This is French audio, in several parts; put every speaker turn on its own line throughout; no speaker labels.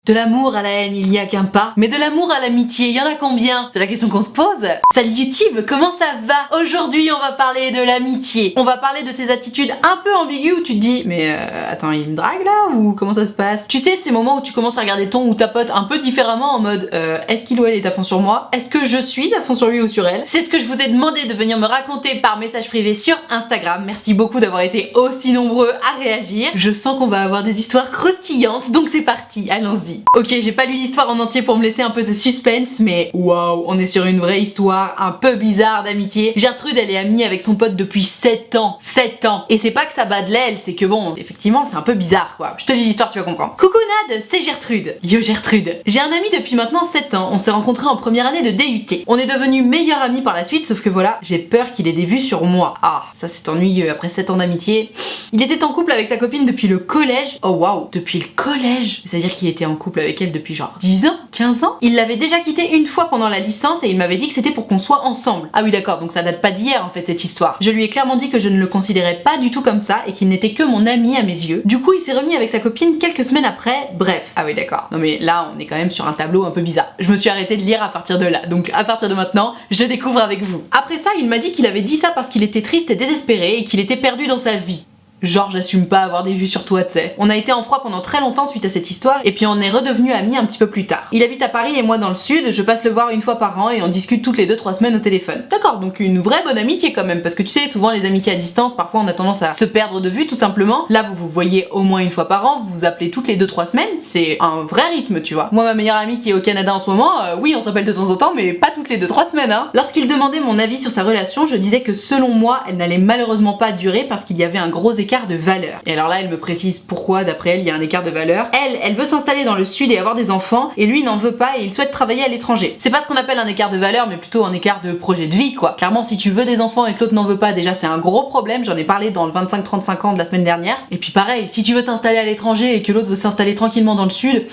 De l'amour à la haine, il n'y a qu'un pas. Mais de l'amour à l'amitié, il y en a combien? C'est la question qu'on se pose. Salut YouTube, comment ça va? Aujourd'hui, on va parler de l'amitié. On va parler de ces attitudes un peu ambiguës où tu te dis mais attends, il me drague là ou comment ça se passe? Tu sais, ces moments où tu commences à regarder ton ou ta pote un peu différemment en mode est-ce qu'il ou elle est à fond sur moi? Est-ce que je suis à fond sur lui ou sur elle? C'est ce que je vous ai demandé de venir me raconter par message privé sur Instagram. Merci beaucoup d'avoir été aussi nombreux à réagir. Je sens qu'on va avoir des histoires croustillantes, donc c'est parti, allons-y. Ok, j'ai pas lu l'histoire en entier pour me laisser un peu de suspense, mais waouh, on est sur une vraie histoire un peu bizarre d'amitié. Gertrude, elle est amie avec son pote depuis 7 ans. 7 ans. Et c'est pas que ça bat de l'aile, c'est que bon, effectivement, c'est un peu bizarre quoi. Je te lis l'histoire, tu vas comprendre. Coucou Nad, c'est Gertrude. Yo Gertrude. J'ai un ami depuis maintenant 7 ans. On s'est rencontrés en première année de DUT. On est devenus meilleurs amis par la suite, sauf que voilà, j'ai peur qu'il ait des vues sur moi. Ah, ça c'est ennuyeux après 7 ans d'amitié. Il était en couple avec sa copine depuis le collège. Oh waouh, depuis le collège. C'est-à-dire qu'il était en couple avec elle depuis genre 10 ans, 15 ans. Il l'avait déjà quittée une fois pendant la licence et il m'avait dit que c'était pour qu'on soit ensemble. Ah oui d'accord, donc ça date pas d'hier en fait cette histoire. Je lui ai clairement dit que je ne le considérais pas du tout comme ça et qu'il n'était que mon ami à mes yeux. Du coup il s'est remis avec sa copine quelques semaines après, bref. Ah oui d'accord, non mais là on est quand même sur un tableau un peu bizarre. Je me suis arrêtée de lire à partir de là, donc à partir de maintenant, je découvre avec vous. Après ça, il m'a dit qu'il avait dit ça parce qu'il était triste et désespéré et qu'il était perdu dans sa vie. Genre j'assume pas avoir des vues sur toi, tu sais. On a été en froid pendant très longtemps suite à cette histoire et puis on est redevenus amis un petit peu plus tard. Il habite à Paris et moi dans le sud, je passe le voir une fois par an et on discute toutes les 2-3 semaines au téléphone. D'accord, donc une vraie bonne amitié quand même, parce que tu sais, souvent les amitiés à distance, parfois on a tendance à se perdre de vue tout simplement. Là vous vous voyez au moins une fois par an, vous vous appelez toutes les 2-3 semaines, c'est un vrai rythme tu vois. Moi ma meilleure amie qui est au Canada en ce moment, oui on s'appelle de temps en temps mais pas toutes les 2-3 semaines hein. Lorsqu'il demandait mon avis sur sa relation, je disais que selon moi elle n'allait malheureusement pas durer parce qu'il y avait un gros écart de valeur. Et alors là, elle me précise pourquoi, d'après elle, il y a un écart de valeur. Elle veut s'installer dans le sud et avoir des enfants, et lui n'en veut pas et il souhaite travailler à l'étranger. C'est pas ce qu'on appelle un écart de valeur, mais plutôt un écart de projet de vie, quoi. Clairement, si tu veux des enfants et que l'autre n'en veut pas, déjà c'est un gros problème, j'en ai parlé dans le 25-35 ans de la semaine dernière. Et puis pareil, si tu veux t'installer à l'étranger et que l'autre veut s'installer tranquillement dans le sud,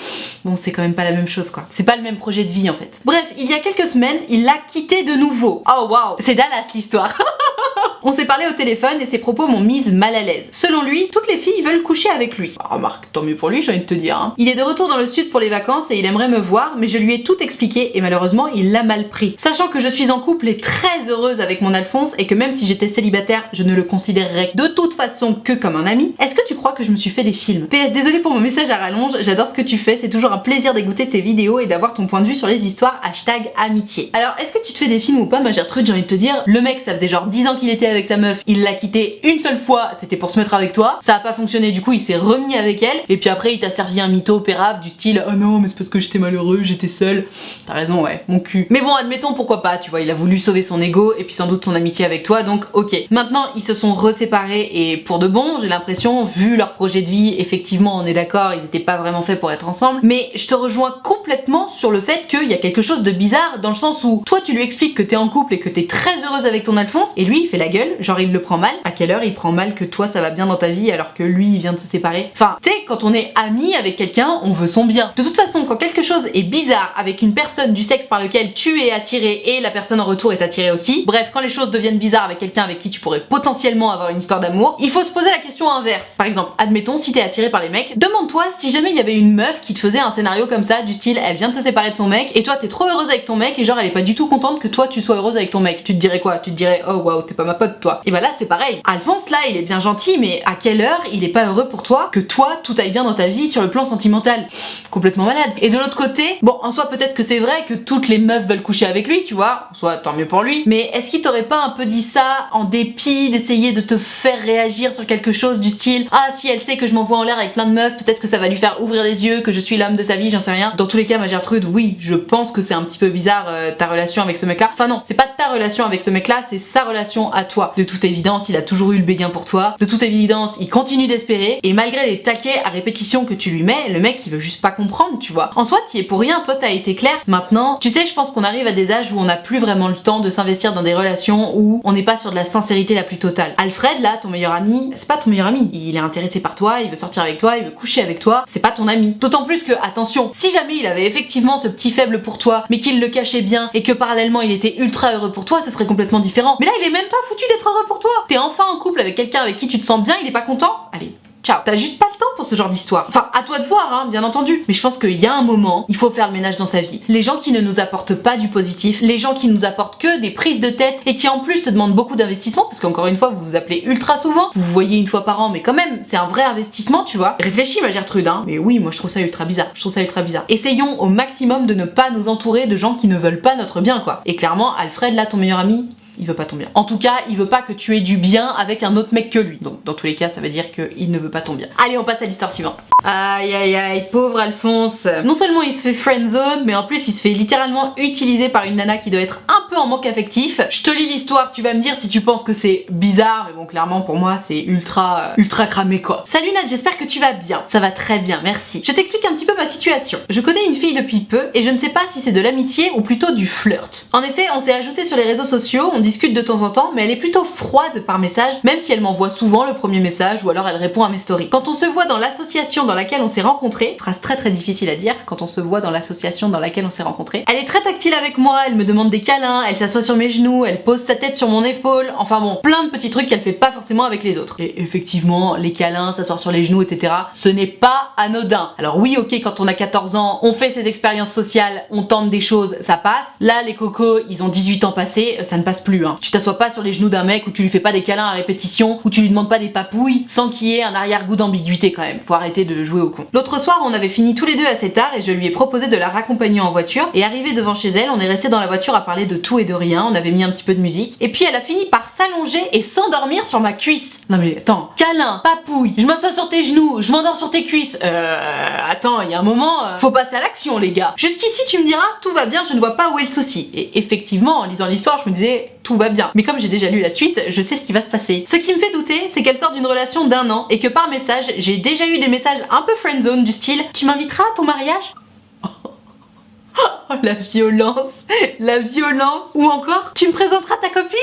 bon, c'est quand même pas la même chose, quoi. C'est pas le même projet de vie, en fait. Bref, il y a quelques semaines, il l'a quitté de nouveau. Oh waouh, c'est Dallas l'histoire. On s'est parlé au téléphone et ses propos m'ont mise mal à l'aise. Selon lui, toutes les filles veulent coucher avec lui. Ah, remarque, tant mieux pour lui, j'ai envie de te dire. Hein. Il est de retour dans le sud pour les vacances et il aimerait me voir, mais je lui ai tout expliqué et malheureusement, il l'a mal pris. Sachant que je suis en couple et très heureuse avec mon Alphonse et que même si j'étais célibataire, je ne le considérerais de toute façon que comme un ami. Est-ce que tu crois que je me suis fait des films? PS, désolé pour mon message à rallonge, j'adore ce que tu fais, c'est toujours un plaisir d'écouter tes vidéos et d'avoir ton point de vue sur les histoires #amitié. Alors, est-ce que tu te fais des films ou pas, ma Gertrude? J'ai envie de te dire, le mec, ça faisait genre 10 ans qu'il était avec sa meuf, il l'a quitté une seule fois, c'était pour se mettre avec toi, ça a pas fonctionné, du coup il s'est remis avec elle, et puis après il t'a servi un mytho pérave du style oh non mais c'est parce que j'étais malheureux, j'étais seule. T'as raison, ouais, mon cul. Mais bon, admettons, pourquoi pas, tu vois, il a voulu sauver son ego et puis sans doute son amitié avec toi, donc ok. Maintenant ils se sont reséparés et pour de bon, j'ai l'impression, vu leur projet de vie, effectivement on est d'accord, ils étaient pas vraiment faits pour être ensemble, mais je te rejoins complètement sur le fait qu'il y a quelque chose de bizarre dans le sens où toi tu lui expliques que t'es en couple et que t'es très heureuse avec ton Alphonse et lui il fait la gueule, genre il le prend mal. À quelle heure il prend mal que toi ça va bien dans ta vie alors que lui il vient de se séparer? Enfin, tu sais, quand on est ami avec quelqu'un, on veut son bien. De toute façon, quand quelque chose est bizarre avec une personne du sexe par lequel tu es attiré et la personne en retour est attirée aussi, bref, quand les choses deviennent bizarres avec quelqu'un avec qui tu pourrais potentiellement avoir une histoire d'amour, il faut se poser la question inverse. Par exemple, admettons, si t'es attiré par les mecs, demande-toi si jamais il y avait une meuf qui te faisait un scénario comme ça, du style elle vient de se séparer de son mec et toi t'es trop heureuse avec ton mec et genre elle est pas du tout contente que toi tu sois heureuse avec ton mec. Tu te dirais quoi? Tu te dirais oh waouh, t'es pas ma pote toi. Et bah là c'est pareil. Alphonse là il est bien gentil, mais à quelle heure il est pas heureux pour toi que toi tout aille bien dans ta vie sur le plan sentimental? Complètement malade. Et de l'autre côté, bon en soi peut-être que c'est vrai que toutes les meufs veulent coucher avec lui, tu vois, en soi tant mieux pour lui, mais est-ce qu'il t'aurait pas un peu dit ça en dépit d'essayer de te faire réagir sur quelque chose du style ah si elle sait que je m'envoie en l'air avec plein de meufs, peut-être que ça va lui faire ouvrir les yeux, que je suis l'âme de sa vie, j'en sais rien. Dans tous les cas ma Gertrude, oui, je pense que c'est un petit peu bizarre ta relation avec ce mec là. Enfin non, c'est pas ta relation avec ce mec là, c'est sa relation à toi. De toute évidence il a toujours eu le béguin pour toi, de toute évidence il continue d'espérer et malgré les taquets à répétition que tu lui mets, le mec il veut juste pas comprendre, tu vois. En soi t'y es pour rien, toi t'as été clair. Maintenant, tu sais, je pense qu'on arrive à des âges où on n'a plus vraiment le temps de s'investir dans des relations où on n'est pas sur de la sincérité la plus totale. Alfred là, ton meilleur ami, c'est pas ton meilleur ami. Il est intéressé par toi, il veut sortir avec toi, il veut coucher avec toi, c'est pas ton ami. D'autant plus que, attention, si jamais il avait effectivement ce petit faible pour toi, mais qu'il le cachait bien et que parallèlement il était ultra heureux pour toi, ce serait complètement différent. Mais là il est même pas foutu d'être heureux pour toi. T'es enfin en couple avec quelqu'un avec qui tu te sens bien, il est pas content? Allez, ciao. T'as juste pas le temps pour ce genre d'histoire. Enfin, à toi de voir, hein, bien entendu. Mais je pense qu'il y a un moment, il faut faire le ménage dans sa vie. Les gens qui ne nous apportent pas du positif, les gens qui nous apportent que des prises de tête et qui en plus te demandent beaucoup d'investissement, parce qu'encore une fois, vous vous appelez ultra souvent, vous vous voyez une fois par an, mais quand même, c'est un vrai investissement, tu vois. Réfléchis, ma Gertrude, hein. Mais oui, moi je trouve ça ultra bizarre. Je trouve ça ultra bizarre. Essayons au maximum de ne pas nous entourer de gens qui ne veulent pas notre bien, quoi. Et clairement, Alfred, là, ton meilleur ami, il veut pas ton bien. En tout cas, il veut pas que tu aies du bien avec un autre mec que lui. Donc, dans tous les cas, ça veut dire qu'il ne veut pas ton bien. Allez, on passe à l'histoire suivante. Aïe aïe aïe, pauvre Alphonse. Non seulement il se fait friendzone, mais en plus il se fait littéralement utiliser par une nana qui doit être un peu en manque affectif. Je te lis l'histoire, tu vas me dire si tu penses que c'est bizarre, mais bon, clairement pour moi c'est ultra cramé quoi. Salut Nat, j'espère que tu vas bien. Ça va très bien, merci. Je t'explique un petit peu ma situation. Je connais une fille depuis peu et je ne sais pas si c'est de l'amitié ou plutôt du flirt. En effet, on s'est ajouté sur les réseaux sociaux, on discute de temps en temps, mais elle est plutôt froide par message, même si elle m'envoie souvent le premier message ou alors elle répond à mes stories. Quand on se voit dans l'association dans laquelle on s'est rencontrés, phrase très difficile à dire, quand on se voit dans l'association dans laquelle on s'est rencontrés, elle est très tactile avec moi, elle me demande des câlins, elle s'assoit sur mes genoux, elle pose sa tête sur mon épaule, enfin bon, plein de petits trucs qu'elle fait pas forcément avec les autres. Et effectivement, les câlins, s'asseoir sur les genoux, etc., ce n'est pas anodin. Alors oui, ok, quand on a 14 ans, on fait ses expériences sociales, on tente des choses, ça passe. Là, les cocos, ils ont 18 ans passés, ça ne passe plus, hein. Tu t'assois pas sur les genoux d'un mec ou tu lui fais pas des câlins à répétition, ou tu lui demandes pas des papouilles, sans qu'il y ait un arrière-goût d'ambiguïté quand même. Faut arrêter de jouer au con. L'autre soir, on avait fini tous les deux assez tard et je lui ai proposé de la raccompagner en voiture. Et arrivé devant chez elle, on est resté dans la voiture à parler de tout et de rien, on avait mis un petit peu de musique. Et puis elle a fini par s'allonger et s'endormir sur ma cuisse. Non mais attends, câlin, papouille, je m'assois sur tes genoux, je m'endors sur tes cuisses. Attends, il y a un moment, faut passer à l'action les gars. Jusqu'ici tu me diras, tout va bien, je ne vois pas où est le souci. Et effectivement, en lisant l'histoire, je me disais, tout va bien. Mais comme j'ai déjà lu la suite, je sais ce qui va se passer. Ce qui me fait douter, c'est qu'elle sort d'une relation d'1 an et que par message, j'ai déjà eu des messages un peu friendzone du style « Tu m'inviteras à ton mariage ?» Oh la violence, la violence. Ou encore « Tu me présenteras ta copine ?»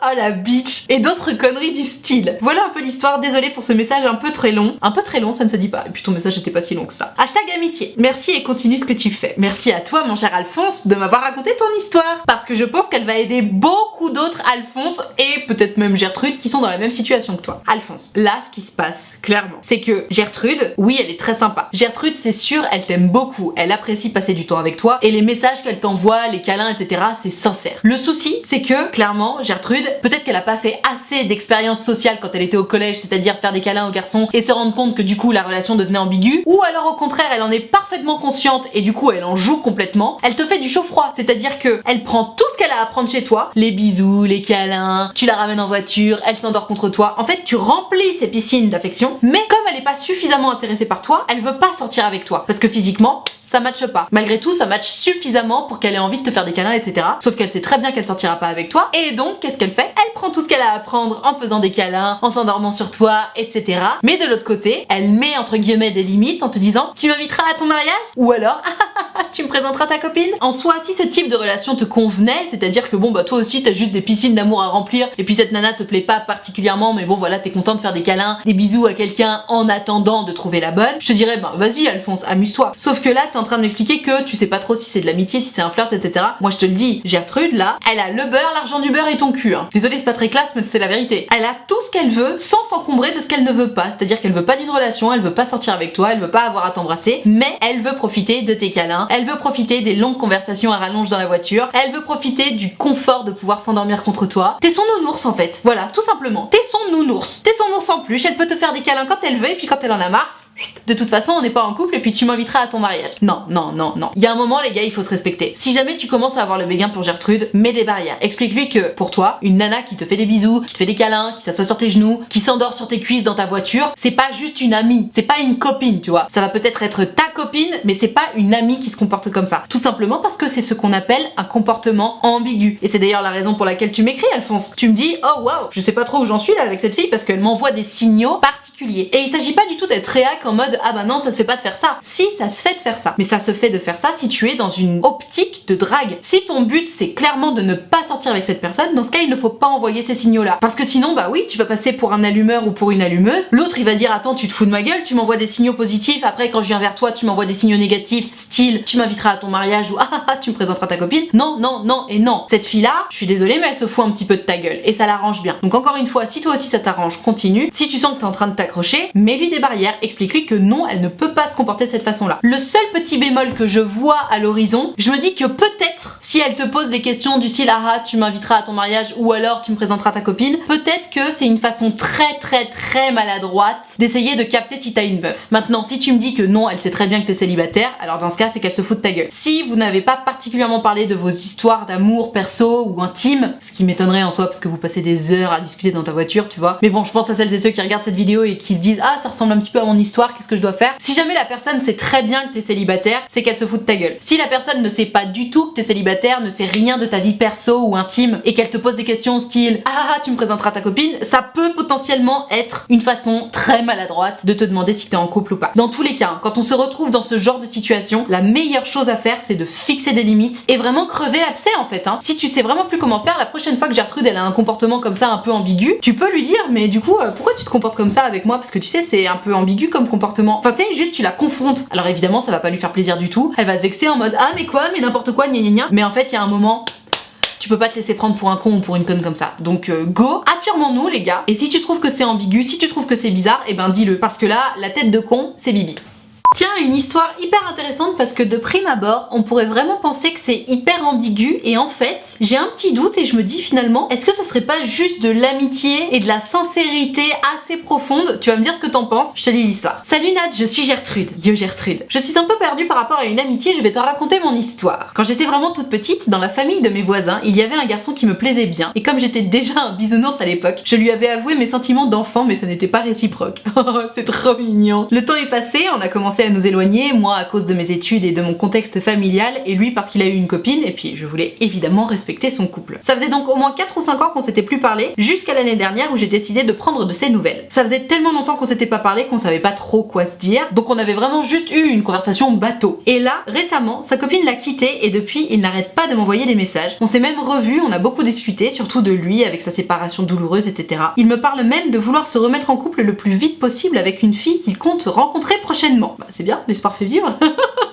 Oh la bitch. Et d'autres conneries du style. Voilà un peu l'histoire, désolée pour ce message un peu très long. Un peu très long, ça ne se dit pas. Et puis ton message n'était pas si long que ça. Hashtag amitié. Merci et continue ce que tu fais. Merci à toi mon cher Alphonse de m'avoir raconté ton histoire. Parce que je pense qu'elle va aider beaucoup d'autres Alphonse et peut-être même Gertrude qui sont dans la même situation que toi. Alphonse, là ce qui se passe, clairement, c'est que Gertrude, oui elle est très sympa. Gertrude c'est sûr, elle t'aime beaucoup. Elle apprécie passer du temps avec toi et les messages qu'elle t'envoie, les câlins, etc. c'est sincère. Le souci, c'est que clairement, Gertrude, peut-être qu'elle a pas fait assez d'expériences sociales quand elle était au collège, c'est-à-dire faire des câlins aux garçons et se rendre compte que du coup la relation devenait ambiguë, ou alors au contraire elle en est parfaitement consciente et du coup elle en joue complètement. Elle te fait du chaud-froid, c'est-à-dire que elle prend tout ce qu'elle a à prendre chez toi, les bisous, les câlins, tu la ramènes en voiture, elle s'endort contre toi. En fait tu remplis ses piscines d'affection, mais comme elle est pas suffisamment intéressée par toi, elle veut pas sortir avec toi parce que physiquement ça matche pas. Malgré tout, ça matche suffisamment pour qu'elle ait envie de te faire des câlins, etc. Sauf qu'elle sait très bien qu'elle sortira pas avec toi. Et donc, qu'est-ce qu'elle fait? Elle prend tout ce qu'elle a à prendre en faisant des câlins, en s'endormant sur toi, etc. Mais de l'autre côté, elle met entre guillemets des limites en te disant « Tu m'inviteras à ton mariage ?» Ou alors « Tu me présenteras ta copine ?» En soi, si ce type de relation te convenait, c'est-à-dire que bon bah toi aussi t'as juste des piscines d'amour à remplir et puis cette nana te plaît pas particulièrement, mais bon voilà t'es content de faire des câlins, des bisous à quelqu'un en attendant de trouver la bonne, je te dirais bah vas-y Alphonse, amuse-toi. Sauf que là t'es en train de m'expliquer que tu sais pas trop si c'est de l'amitié, si c'est un flirt, etc. Moi je te le dis, Gertrude là, elle a le beurre, l'argent du beurre et ton cul. Hein. Désolée c'est pas très classe mais c'est la vérité. Elle a tout ce qu'elle veut sans s'encombrer de ce qu'elle ne veut pas, c'est-à-dire qu'elle veut pas d'une relation, elle veut pas sortir avec toi, elle veut pas avoir à t'embrasser, mais elle veut profiter de tes câlins, elle veut profiter des longues conversations à rallonge dans la voiture, elle veut profiter du confort de pouvoir s'endormir contre toi. T'es son nounours en fait, voilà, tout simplement. T'es son nounours. T'es son ours en peluche, elle peut te faire des câlins quand elle veut et puis quand elle en a marre, de toute façon on n'est pas en couple et puis tu m'inviteras à ton mariage. Non, non, non, non. Il y a un moment les gars, il faut se respecter. Si jamais tu commences à avoir le béguin pour Gertrude, mets des barrières. Explique-lui que pour toi, une nana qui te fait des bisous, qui te fait des câlins, qui s'assoit sur tes genoux, qui s'endort sur tes cuisses dans ta voiture, c'est pas juste une amie, c'est pas une copine, tu vois. Ça va peut-être être ta copine, mais c'est pas une amie qui se comporte comme ça. Tout simplement parce que c'est ce qu'on appelle un comportement ambigu. Et c'est d'ailleurs la raison pour laquelle tu m'écris, Alphonse. Tu me dis, oh waouh, je sais pas trop où j'en suis là avec cette fille parce qu'elle m'envoie des signaux particuliers. Et il s'agit pas du tout d'être réac en mode ah bah non ça se fait pas de faire ça. Si, ça se fait de faire ça, mais ça se fait de faire ça si tu es dans une optique de drague. Si ton but c'est clairement de ne pas sortir avec cette personne, dans ce cas il ne faut pas envoyer ces signaux là, parce que sinon bah oui tu vas passer pour un allumeur ou pour une allumeuse, l'autre il va dire attends tu te fous de ma gueule, tu m'envoies des signaux positifs, après quand je viens vers toi tu m'envoies des signaux négatifs, style tu m'inviteras à ton mariage ou tu me présenteras ta copine. Non, non, non et non. Cette fille là, je suis désolée mais elle se fout un petit peu de ta gueule et ça l'arrange bien. Donc encore une fois, si toi aussi ça t'arrange, continue. Si tu sens que t'es en train de t'accrocher, mets-lui des barrières, explique-lui que non, elle ne peut pas se comporter de cette façon-là. Le seul petit bémol que je vois à l'horizon, je me dis que peut-être si elle te pose des questions du style tu m'inviteras à ton mariage ou alors tu me présenteras ta copine, peut-être que c'est une façon très maladroite d'essayer de capter si t'as une meuf. Maintenant, si tu me dis que non, elle sait très bien que t'es célibataire, alors dans ce cas, c'est qu'elle se fout de ta gueule. Si vous n'avez pas particulièrement parlé de vos histoires d'amour perso ou intime, ce qui m'étonnerait en soi parce que vous passez des heures à discuter dans ta voiture, tu vois. Mais bon, je pense à celles et ceux qui regardent cette vidéo et qui se disent ça ressemble un petit peu à mon histoire, qu'est-ce que je dois faire? Si jamais la personne sait très bien que t'es célibataire, c'est qu'elle se fout de ta gueule. Si la personne ne sait pas du tout que t'es célibataire, ne sait rien de ta vie perso ou intime et qu'elle te pose des questions style tu me présenteras ta copine, ça peut potentiellement être une façon très maladroite de te demander si t'es en couple ou pas. Dans tous les cas, quand on se retrouve dans ce genre de situation, la meilleure chose à faire c'est de fixer des limites et vraiment crever l'abcès en fait. Si tu sais vraiment plus comment faire, la prochaine fois que Gertrude elle a un comportement comme ça un peu ambigu, tu peux lui dire mais du coup pourquoi tu te comportes comme ça avec moi, parce que tu sais c'est un peu ambigu comme comportement. Enfin tu sais, juste tu la confrontes. Alors évidemment ça va pas lui faire plaisir du tout, elle va se vexer en mode mais quoi, mais n'importe quoi, gna gna gna. Mais en fait il y a un moment, tu peux pas te laisser prendre pour un con ou pour une conne comme ça. Donc go, affirmons-nous les gars. Et si tu trouves que c'est ambigu, si tu trouves que c'est bizarre, et ben dis-le. Parce que là, la tête de con, c'est Bibi. Tiens, une histoire hyper intéressante parce que de prime abord, on pourrait vraiment penser que c'est hyper ambigu et en fait, j'ai un petit doute et je me dis finalement, est-ce que ce serait pas juste de l'amitié et de la sincérité assez profonde? Tu vas me dire ce que t'en penses, je te lis l'histoire. Salut Nat, je suis Gertrude. Yo Gertrude. Je suis un peu perdue par rapport à une amitié, je vais te raconter mon histoire. Quand j'étais vraiment toute petite, dans la famille de mes voisins, il y avait un garçon qui me plaisait bien et comme j'étais déjà un bisounours à l'époque, je lui avais avoué mes sentiments d'enfant mais ce n'était pas réciproque. Oh, c'est trop mignon. Le temps est passé, on a commencé à nous éloigner, moi à cause de mes études et de mon contexte familial et lui parce qu'il a eu une copine et puis je voulais évidemment respecter son couple. Ça faisait donc au moins 4 ou 5 ans qu'on s'était plus parlé jusqu'à l'année dernière où j'ai décidé de prendre de ses nouvelles. Ça faisait tellement longtemps qu'on s'était pas parlé qu'on savait pas trop quoi se dire, donc on avait vraiment juste eu une conversation bateau. Et là, récemment, sa copine l'a quitté et depuis il n'arrête pas de m'envoyer des messages. On s'est même revus, on a beaucoup discuté, surtout de lui avec sa séparation douloureuse, etc. Il me parle même de vouloir se remettre en couple le plus vite possible avec une fille qu'il compte rencontrer prochainement. Bah c'est bien, l'espoir fait vivre.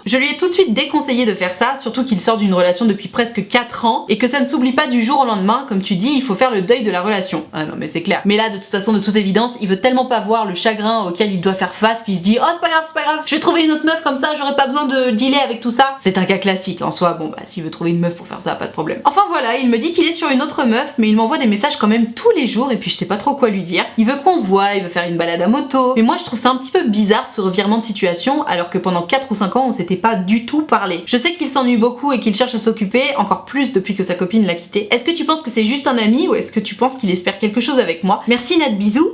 Je lui ai tout de suite déconseillé de faire ça, surtout qu'il sort d'une relation depuis presque 4 ans et que ça ne s'oublie pas du jour au lendemain, comme tu dis, il faut faire le deuil de la relation. Ah non mais c'est clair. Mais là de toute façon, de toute évidence, il veut tellement pas voir le chagrin auquel il doit faire face qu'il se dit c'est pas grave, je vais trouver une autre meuf comme ça, j'aurai pas besoin de dealer avec tout ça. C'est un cas classique en soi, bon bah s'il veut trouver une meuf pour faire ça, pas de problème. Enfin voilà, il me dit qu'il est sur une autre meuf, mais il m'envoie des messages quand même tous les jours et puis je sais pas trop quoi lui dire. Il veut qu'on se voit, il veut faire une balade à moto, mais moi je trouve ça un petit peu bizarre ce revirement de situation alors que pendant 4 ou 5 ans on s'était pas du tout parlé. Je sais qu'il s'ennuie beaucoup et qu'il cherche à s'occuper, encore plus depuis que sa copine l'a quitté. Est-ce que tu penses que c'est juste un ami ou est-ce que tu penses qu'il espère quelque chose avec moi? Merci Nat, bisous,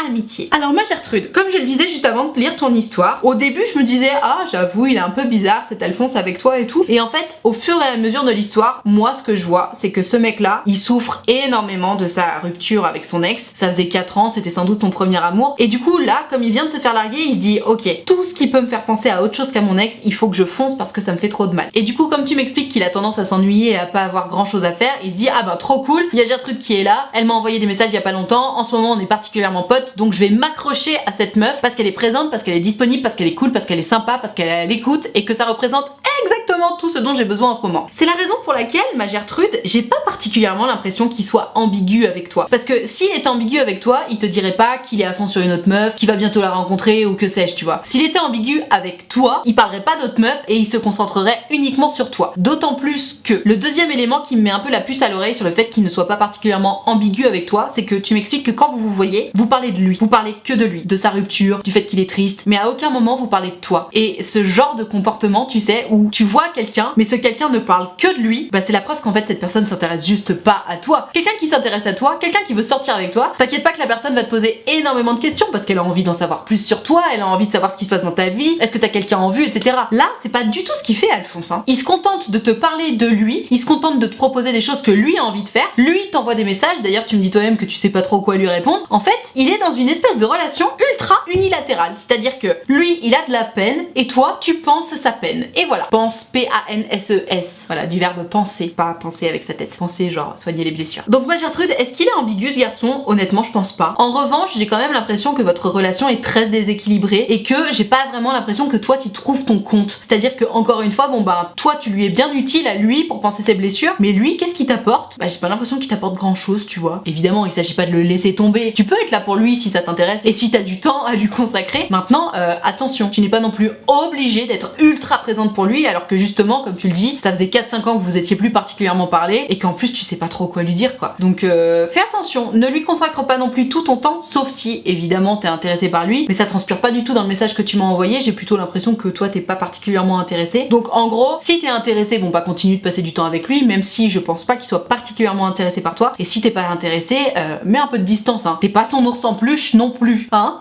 #amitié. Alors ma Gertrude, comme je le disais juste avant de lire ton histoire, au début je me disais j'avoue il est un peu bizarre cet Alphonse avec toi et tout, et en fait au fur et à mesure de l'histoire, moi ce que je vois c'est que ce mec là, il souffre énormément de sa rupture avec son ex. Ça faisait 4 ans, c'était sans doute son premier amour, et du coup là comme il vient de se faire larguer, il se dit ok, tout ce qui peut me faire penser à autre chose qu'à mon ex, il faut que je fonce parce que ça me fait trop de mal. Et du coup comme tu m'expliques qu'il a tendance à s'ennuyer et à pas avoir grand chose à faire, il se dit trop cool, il y a Gertrude qui est là, elle m'a envoyé des messages il y a pas longtemps, en ce moment on est particulièrement potes, donc je vais m'accrocher à cette meuf parce qu'elle est présente, parce qu'elle est disponible, parce qu'elle est cool, parce qu'elle est sympa, parce qu'elle est à l'écoute et que ça représente exactement tout ce dont j'ai besoin en ce moment. C'est la raison pour laquelle ma Gertrude, j'ai pas particulièrement l'impression qu'il soit ambigu avec toi. Parce que s'il était ambigu avec toi, il te dirait pas qu'il est à fond sur une autre meuf, qu'il va bientôt la rencontrer ou que sais-je, tu vois. S'il était ambigu avec toi, il parlerait pas d'autres meufs et il se concentrerait uniquement sur toi. D'autant plus que le deuxième élément qui me met un peu la puce à l'oreille sur le fait qu'il ne soit pas particulièrement ambigu avec toi, c'est que tu m'expliques que quand vous vous voyez, vous parlez de lui, vous parlez que de lui, de sa rupture, du fait qu'il est triste, mais à aucun moment vous parlez de toi. Et ce genre de comportement, tu sais, où tu vois quelqu'un quelqu'un, mais ce quelqu'un ne parle que de lui, bah c'est la preuve qu'en fait cette personne s'intéresse juste pas à toi. Quelqu'un qui s'intéresse à toi, quelqu'un qui veut sortir avec toi, t'inquiète pas que la personne va te poser énormément de questions parce qu'elle a envie d'en savoir plus sur toi, elle a envie de savoir ce qui se passe dans ta vie, est-ce que t'as quelqu'un en vue, etc. Là, c'est pas du tout ce qu'il fait Alphonse, hein. Il se contente de te parler de lui, il se contente de te proposer des choses que lui a envie de faire, lui t'envoie des messages, d'ailleurs tu me dis toi-même que tu sais pas trop quoi lui répondre. En fait, il est dans une espèce de relation ultra unilatérale, c'est-à-dire que lui, il a de la peine et toi, tu penses sa peine. Et voilà, pense, P-A-N-S-E-S. Voilà, du verbe penser, pas penser avec sa tête. Penser genre soigner les blessures. Donc moi Gertrude, est-ce qu'il est ambigu ce garçon? Honnêtement, je pense pas. En revanche, j'ai quand même l'impression que votre relation est très déséquilibrée et que j'ai pas vraiment l'impression que toi, tu trouves ton compte. C'est-à-dire que encore une fois, bon bah toi, tu lui es bien utile à lui pour penser ses blessures, mais lui, qu'est-ce qu'il t'apporte? Bah j'ai pas l'impression qu'il t'apporte grand-chose, tu vois. Évidemment, il s'agit pas de le laisser tomber. Tu peux être là pour lui si ça t'intéresse et si t'as du temps à lui consacrer. Maintenant, attention, tu n'es pas non plus obligé d'être ultra présente pour lui alors que justement, comme tu le dis, ça faisait 4-5 ans que vous étiez plus particulièrement parlé et qu'en plus tu sais pas trop quoi lui dire quoi. Donc fais attention, ne lui consacre pas non plus tout ton temps, sauf si évidemment t'es intéressé par lui, mais ça transpire pas du tout dans le message que tu m'as envoyé, j'ai plutôt l'impression que toi t'es pas particulièrement intéressé. Donc en gros, si t'es intéressé, bon bah continue de passer du temps avec lui, même si je pense pas qu'il soit particulièrement intéressé par toi, et si t'es pas intéressé, mets un peu de distance, hein. T'es pas son ours en peluche non plus, hein.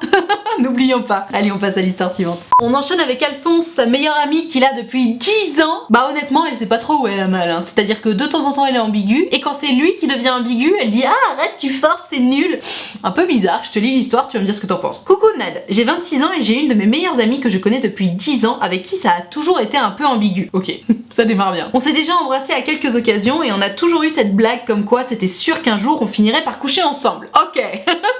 N'oublions pas. Allez, on passe à l'histoire suivante. On enchaîne avec Alphonse, sa meilleure amie qu'il a depuis 10 ans. Bah honnêtement, elle sait pas trop où elle a mal, hein. C'est-à-dire que de temps en temps elle est ambiguë, et quand c'est lui qui devient ambigu, elle dit ah arrête, tu forces, c'est nul. Un peu bizarre, je te lis l'histoire, tu vas me dire ce que t'en penses. Coucou Nad, j'ai 26 ans et j'ai une de mes meilleures amies que je connais depuis 10 ans avec qui ça a toujours été un peu ambigu. Ok, ça démarre bien. On s'est déjà embrassé à quelques occasions et on a toujours eu cette blague comme quoi c'était sûr qu'un jour on finirait par coucher ensemble. Ok,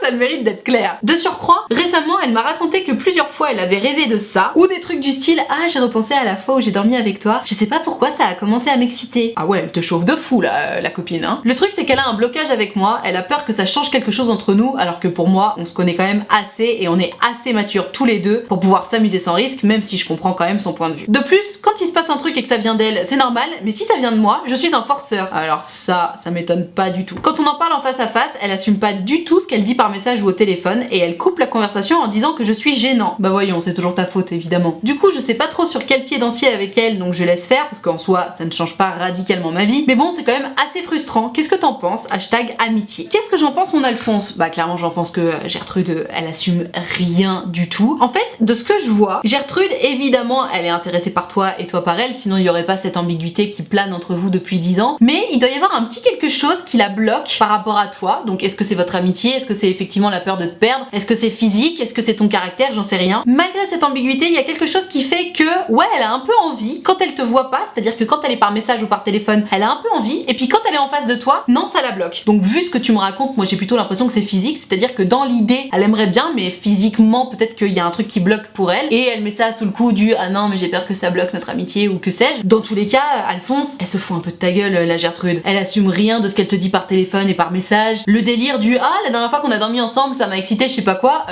ça a le mérite d'être clair. De surcroît, récemment elle m'a raconté que plusieurs fois elle avait rêvé de ça, ou des trucs du style ah j'ai repensé à la fois où j'ai dormi avec toi, je sais pas pourquoi ça a commencé à m'exciter. Ah ouais, elle te chauffe de fou là, la copine, hein. Le truc c'est qu'elle a un blocage avec moi, elle a peur que ça change quelque chose entre nous, alors que pour moi on se connaît quand même assez et on est assez matures tous les deux pour pouvoir s'amuser sans risque, même si je comprends quand même son point de vue. De plus, quand il se passe un truc et que ça vient d'elle, c'est normal, mais si ça vient de moi, je suis un forceur. Alors ça m'étonne pas du tout. Quand on en parle en face à face, elle assume pas du tout ce qu'elle dit par message ou au téléphone et elle coupe la conversation en disant que je suis gênant. Bah voyons, c'est toujours ta faute évidemment. Du coup, je sais pas trop sur quel pied danser avec elle, donc je laisse faire parce qu'en soi, ça ne change pas radicalement ma vie. Mais bon, c'est quand même assez frustrant. Qu'est-ce que t'en penses? Hashtag amitié. Qu'est-ce que j'en pense mon Alphonse? Bah clairement, j'en pense que Gertrude, elle assume rien du tout. En fait, de ce que je vois, Gertrude, évidemment, elle est intéressée par toi et toi par elle, sinon il y aurait pas cette ambiguïté qui plane entre vous depuis 10 ans. Mais il doit y avoir un petit quelque chose qui la bloque par rapport à toi. Donc est-ce que c'est votre amitié? Est-ce que c'est effectivement la peur de te perdre? Est-ce que c'est physique? Est-ce que c'est ton caractère? J'en sais rien. Malgré cette ambiguïté, il y a quelque chose qui fait que, ouais, elle a un peu envie, quand elle te voit pas, c'est-à-dire que quand elle est par message ou par téléphone, elle a un peu envie, et puis quand elle est en face de toi, non, ça la bloque. Donc vu ce que tu me racontes, moi j'ai plutôt l'impression que c'est physique, c'est-à-dire que dans l'idée, elle aimerait bien, mais physiquement, peut-être qu'il y a un truc qui bloque pour elle, et elle met ça sous le coup du ah non, mais j'ai peur que ça bloque notre amitié, ou que sais-je. Dans tous les cas, Alphonse, elle se fout un peu de ta gueule, la Gertrude. Elle assume rien de ce qu'elle te dit par téléphone et par message. Le délire du ah, la dernière fois qu'on a dormi ensemble, ça m'a excité, je sais pas quoi,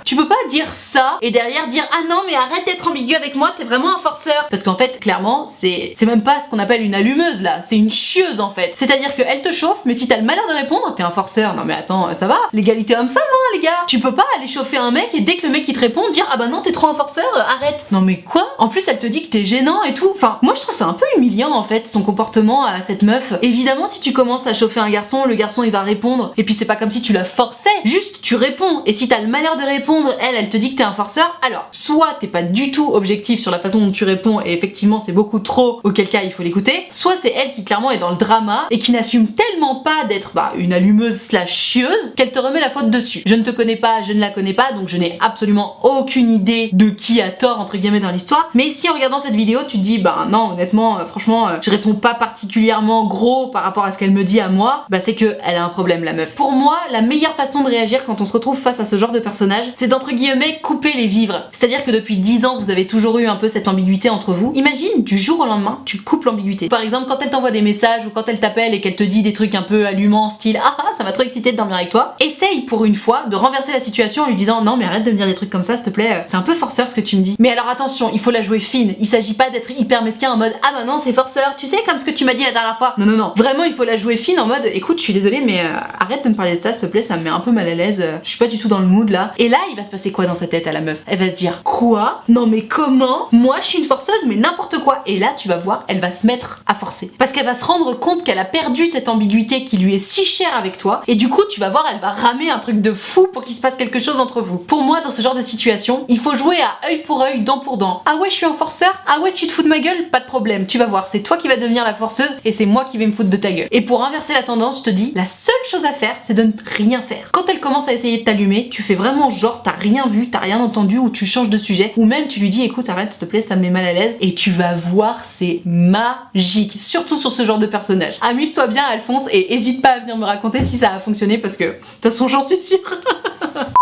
tu peux pas dire ça et derrière dire ah non, mais arrête d'être ambigu avec moi, t'es vraiment un forceur. Parce qu'en fait, clairement, c'est même pas ce qu'on appelle une allumeuse là, c'est une chieuse en fait. C'est-à-dire qu'elle te chauffe, mais si t'as le malheur de répondre, t'es un forceur. Non mais attends, ça va, l'égalité homme-femme, hein les gars. Tu peux pas aller chauffer un mec et dès que le mec il te répond, dire ah bah non, t'es trop un forceur, arrête. Non mais quoi? En plus, elle te dit que t'es gênant et tout. Enfin, moi je trouve ça un peu humiliant en fait, son comportement à cette meuf. Évidemment, si tu commences à chauffer un garçon, le garçon il va répondre. Et puis c'est pas comme si tu la forçais, juste tu réponds. Et si t'as le malheur de répondre, elle te dit que t'es un forceur, alors soit t'es pas du tout objectif sur la façon dont tu réponds et effectivement c'est beaucoup trop, auquel cas il faut l'écouter, soit c'est elle qui clairement est dans le drama et qui n'assume tellement pas d'être une allumeuse slash chieuse qu'elle te remet la faute dessus. Je ne te connais pas, je ne la connais pas, donc je n'ai absolument aucune idée de qui a tort entre guillemets dans l'histoire, mais si en regardant cette vidéo tu te dis bah non honnêtement franchement je réponds pas particulièrement gros par rapport à ce qu'elle me dit à moi, bah c'est que elle a un problème la meuf. Pour moi la meilleure façon de réagir quand on se retrouve face à ce genre de personnage, c'est d'entre guillemets couper les vivres. C'est-à-dire que depuis 10 ans vous avez toujours eu un peu cette ambiguïté entre vous. Imagine du jour au lendemain tu coupes l'ambiguïté. Par exemple quand elle t'envoie des messages ou quand elle t'appelle et qu'elle te dit des trucs un peu allumants style ah ah ça m'a trop excité de dormir avec toi, essaye pour une fois de renverser la situation en lui disant non mais arrête de me dire des trucs comme ça s'il te plaît, c'est un peu forceur ce que tu me dis. Mais alors attention, il faut la jouer fine, il s'agit pas d'être hyper mesquin en mode ah bah non c'est forceur, tu sais comme ce que tu m'as dit la dernière fois. Non non non, vraiment il faut la jouer fine en mode écoute je suis désolée mais arrête de me parler de ça s'il te plaît, ça me met un peu mal à l'aise, je suis pas du tout dans le mood là. Et là il va se passer quoi dans sa tête à la meuf? Elle va se dire quoi? Non mais comment? Moi je suis une forceuse mais n'importe quoi. fois et là tu vas voir, elle va se mettre à forcer. Parce qu'elle va se rendre compte qu'elle a perdu cette ambiguïté qui lui est si chère avec toi et du coup tu vas voir, elle va ramer un truc de fou pour qu'il se passe quelque chose entre vous. Pour moi, dans ce genre de situation, il faut jouer à œil pour œil, dent pour dent. Ah ouais, je suis un forceur? Ah ouais, tu te fous de ma gueule? Pas de problème, tu vas voir, c'est toi qui vas devenir la forceuse et c'est moi qui vais me foutre de ta gueule. Et pour inverser la tendance, je te dis, la seule chose à faire, c'est de ne rien faire. Quand elle commence à essayer de t'allumer, tu fais vraiment genre t'as rien vu, t'as rien entendu ou tu changes de sujet ou même tu lui dis écoute arrête s'il te plaît, ça me met mal à l'aise et tu vas voir, c'est magique. Surtout sur ce genre de personnage. Amuse-toi bien Alphonse et hésite pas à venir me raconter si ça a fonctionné parce que de toute façon j'en suis sûre.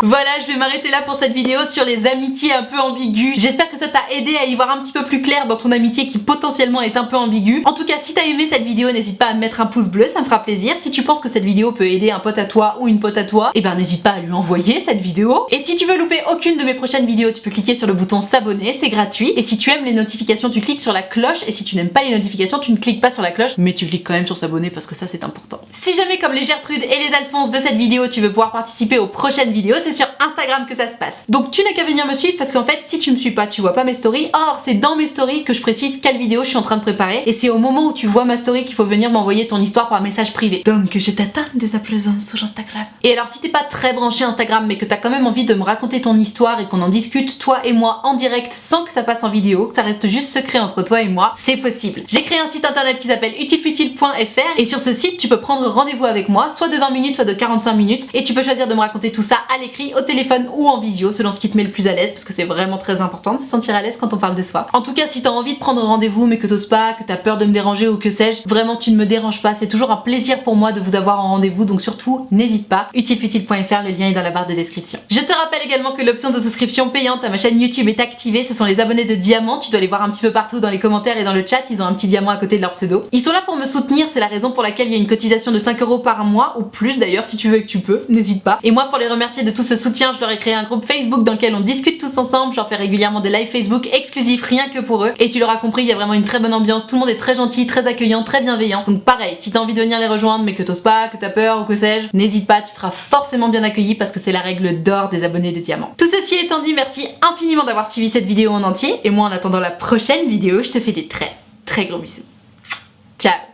Voilà, je vais m'arrêter là pour cette vidéo sur les amitiés un peu ambiguës. J'espère que ça t'a aidé à y voir un petit peu plus clair dans ton amitié qui potentiellement est un peu ambiguë. En tout cas, si t'as aimé cette vidéo, n'hésite pas à me mettre un pouce bleu, ça me fera plaisir. Si tu penses que cette vidéo peut aider un pote à toi ou une pote à toi, et ben n'hésite pas à lui envoyer cette vidéo. Et si tu veux louper aucune de mes prochaines vidéos, tu peux cliquer sur le bouton s'abonner, c'est gratuit. Et si tu aimes les notifications, tu cliques sur la cloche. Et si tu n'aimes pas les notifications, tu ne cliques pas sur la cloche, mais tu cliques quand même sur s'abonner parce que ça c'est important. Si jamais comme les Gertrude et les Alphonse de cette vidéo, tu veux pouvoir participer aux prochaines vidéos, c'est sur Instagram que ça se passe. Donc tu n'as qu'à venir me suivre parce qu'en fait si tu me suis pas, tu vois pas mes stories. Or c'est dans mes stories que je précise quelle vidéo je suis en train de préparer et c'est au moment où tu vois ma story qu'il faut venir m'envoyer ton histoire par message privé. Donc je t'attends dès à présent sur Instagram. Et alors si t'es pas très branché Instagram mais que t'as quand même envie de me raconter ton histoire et qu'on en discute toi et moi en direct sans que ça passe en vidéo, que ça reste juste secret entre toi et moi, c'est possible. J'ai créé un site internet qui s'appelle utilefutile.fr et sur ce site tu peux prendre rendez-vous avec moi, soit de 20 minutes soit de 45 minutes et tu peux choisir de me raconter tout ça à l'écrit, au téléphone ou en visio selon ce qui te met le plus à l'aise parce que c'est vraiment très important de se sentir à l'aise quand on parle de soi. En tout cas si t'as envie de prendre rendez-vous mais que t'oses pas, que t'as peur de me déranger ou que sais-je, vraiment tu ne me déranges pas, c'est toujours un plaisir pour moi de vous avoir en rendez-vous donc surtout n'hésite pas, utilefutile.fr, le lien est dans la barre de description. Je te rappelle également que l'option de souscription payante à ma chaîne YouTube est activée, ce sont les abonnés de Diamant, tu dois les voir un petit peu partout dans les commentaires et dans le chat, ils ont un petit diamant à côté de leur pseudo. Ils sont là pour me soutenir, c'est la raison pour laquelle il y a une cotisation de 5 € par mois ou plus d'ailleurs si tu veux et que tu peux, n'hésite pas. Et moi pour les remercier de tout ce soutien, je leur ai créé un groupe Facebook dans lequel on discute tous ensemble, je leur fais régulièrement des lives Facebook exclusifs rien que pour eux et tu l'auras compris, il y a vraiment une très bonne ambiance, tout le monde est très gentil, très accueillant, très bienveillant. Donc pareil, si t'as envie de venir les rejoindre mais que t'oses pas, que t'as peur ou que sais-je, n'hésite pas, tu seras forcément bien accueilli parce que c'est la règle d'or des abonnés de Diamant. Tout ceci étant dit, merci infiniment d'avoir suivi cette vidéo en entier et moi en attendant la prochaine vidéo, je te fais des très gros bisous. Ciao.